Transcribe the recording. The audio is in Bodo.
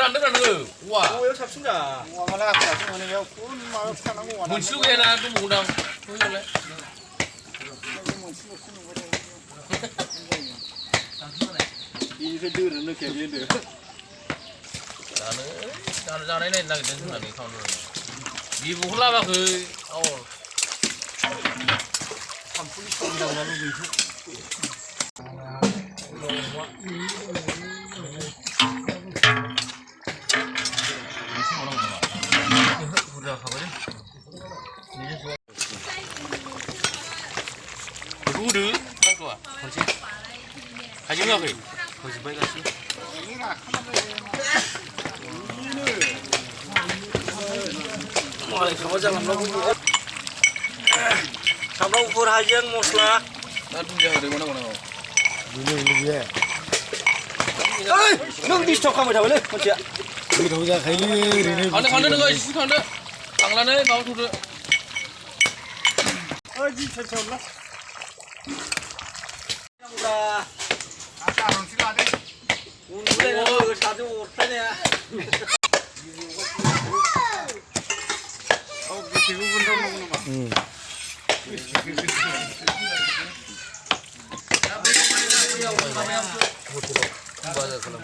안 들어가는 거. 와. 오 여기 잡순다. 와마라 가서 오늘 여기 마 사는 거 문수에나 좀 오나. 보실래? 이제 들으는 개비인데. 나는 자네네 나 그때 생각이 카운터. 미부 홀라바 그 산불이 쏘는다고 나는 거 루르 딱 좋아. 그렇지. 가지마 그래. 거기 빨리 갔어. সামরাও উপর হাজিয়াং মশলা 나좀 제가 되거나 뭐나. 이게 এই নং ডিস্টার্ব খামে থাকলে কোনছিয়া 이 도자 가이리 가는 거 있어. 가는. 강라네 나오 두르. 어지 천천히 올라 자 아까 런치가 돼 오늘 자주 오타냐 지금 분도 먹는 거 맞아 그럼.